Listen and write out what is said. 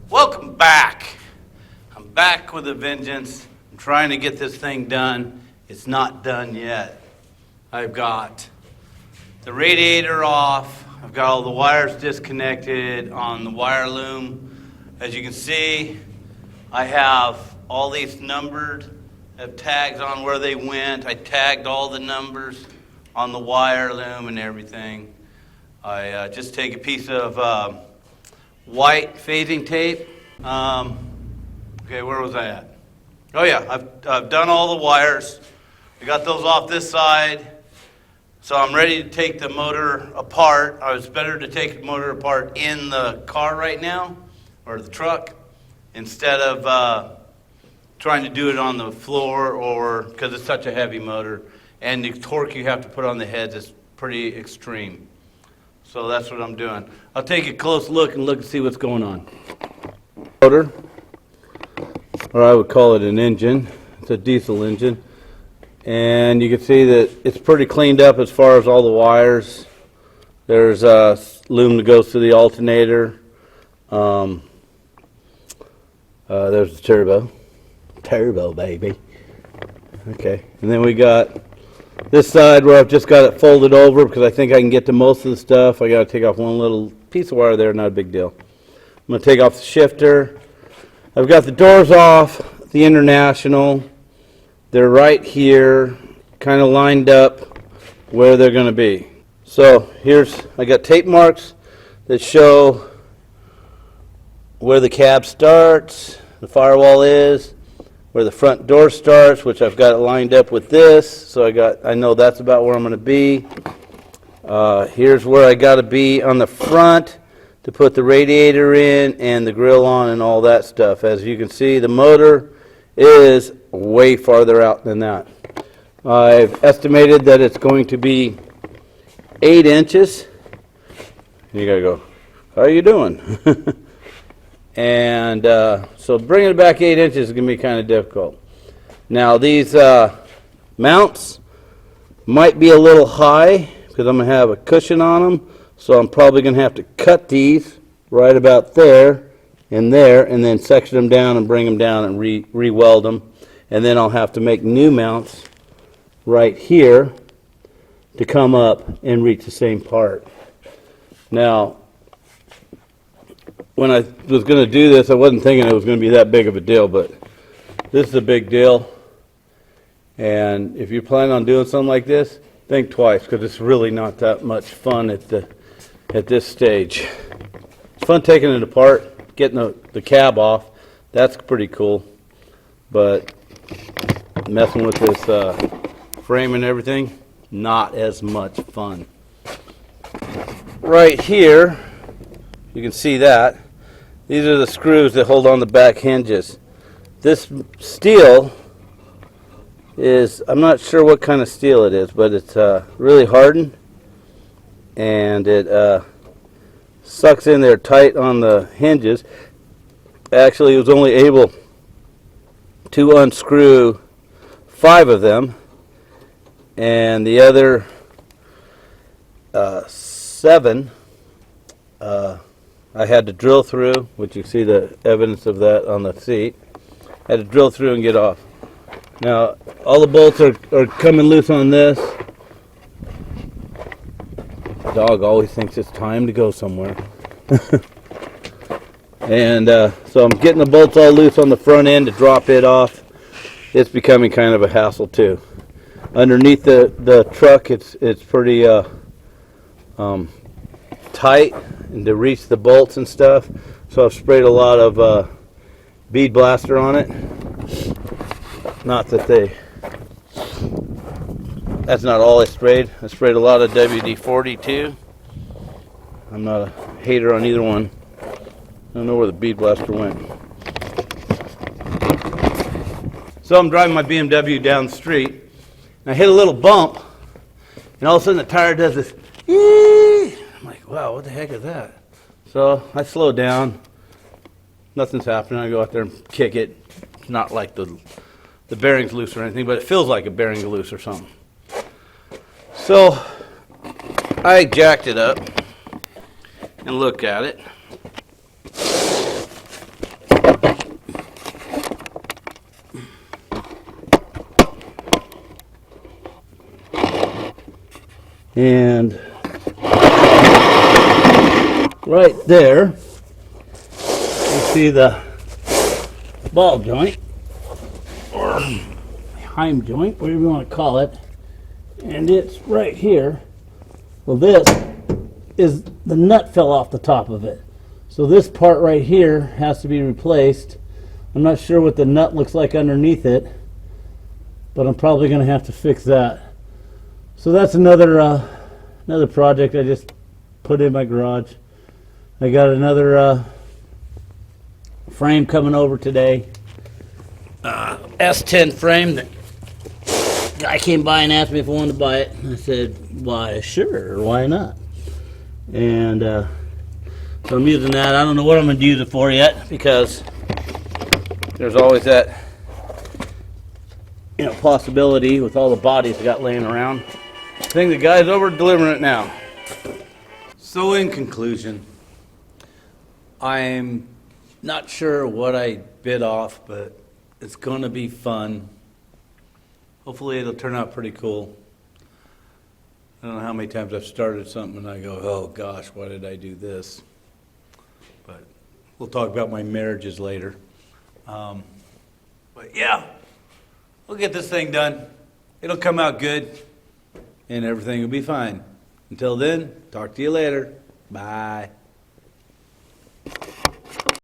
Welcome back. I'm back with a vengeance. I'm trying to get this thing done. It's not done yet. I've got the radiator off. I've got all the wires disconnected on the wire loom. As you can see, I have all these numbered, have tags on where they went. I tagged all the numbers on the wire loom and everything. I just take a piece of white phasing tape. Okay, where was I at? Oh yeah, I've done all the wires. I got those off this side. So I'm ready to take the motor apart. It's better to take the motor apart in the car right now, or the truck, instead of trying to do it on the floor, or because it's such a heavy motor. And the torque you have to put on the heads is pretty extreme. So that's what I'm doing. I'll take a close look and see what's going on. Motor, or I would call it an engine. It's a diesel engine. And you can see that it's pretty cleaned up as far as all the wires. There's a loom that goes to the alternator. There's the turbo. Turbo, baby. Okay, and then we got this side where I've just got it folded over because I think I can get to most of the stuff. I got to take off one little piece of wire there, not a big deal. I'm going to take off the shifter. I've got the doors off, the International. They're right here, kind of lined up where they're going to be. So I got tape marks that show where the cab starts, the firewall is, where the front door starts, which I've got it lined up with this, so I know that's about where I'm going to be. Here's where I got to be on the front to put the radiator in and the grill on and all that stuff. As you can see, the motor is way farther out than that. I've estimated that it's going to be 8 inches. You gotta go, how are you doing? And so bringing it back 8 inches is going to be kind of difficult. Now these mounts might be a little high because I'm going to have a cushion on them. So I'm probably going to have to cut these right about there and then section them down and bring them down and re-weld them. And then I'll have to make new mounts right here to come up and reach the same part. Now, when I was going to do this, I wasn't thinking it was going to be that big of a deal, but this is a big deal. And if you're planning on doing something like this, think twice, because it's really not that much fun at this stage. It's fun taking it apart, getting the cab off. That's pretty cool. But messing with this frame and everything, not as much fun. Right here, you can see that. These are the screws that hold on the back hinges. This steel is, I'm not sure what kind of steel it is, but it's really hardened, and it sucks in there tight on the hinges. Actually, it was only able to unscrew 5 of them, and the other 7 I had to drill through, which you see the evidence of that on the seat. I had to drill through and get off. Now, all the bolts are coming loose on this. The dog always thinks it's time to go somewhere. And so I'm getting the bolts all loose on the front end to drop it off. It's becoming kind of a hassle too. Underneath the truck, it's pretty tight, and to reach the bolts and stuff. So I've sprayed a lot of bead blaster on it. Not that that's not all I sprayed. I sprayed a lot of WD-40 too. I'm not a hater on either one. I don't know where the bead blaster went. So I'm driving my BMW down the street, and I hit a little bump, and all of a sudden the tire does this, eee! I'm like, wow, what the heck is that? So I slow down. Nothing's happening. I go out there and kick it. It's not like the bearing's loose or anything, but it feels like a bearing's loose or something. So I jacked it up and looked at it. And right there, you see the ball joint, or heim joint, whatever you want to call it, and it's right here. Well, this is the nut fell off the top of it. So this part right here has to be replaced. I'm not sure what the nut looks like underneath it, but I'm probably going to have to fix that. So that's another project I just put in my garage. I got another frame coming over today. S10 frame. The guy came by and asked me if I wanted to buy it. I said, why, sure, why not? And so I'm using that. I don't know what I'm going to use it for yet, because there's always that possibility with all the bodies I got laying around. I think the guy's over delivering it now. So in conclusion, I'm not sure what I bit off, but it's going to be fun. Hopefully it'll turn out pretty cool. I don't know how many times I've started something and I go, oh gosh, why did I do this? But we'll talk about my marriages later. But yeah, we'll get this thing done. It'll come out good and everything will be fine. Until then, talk to you later. Bye.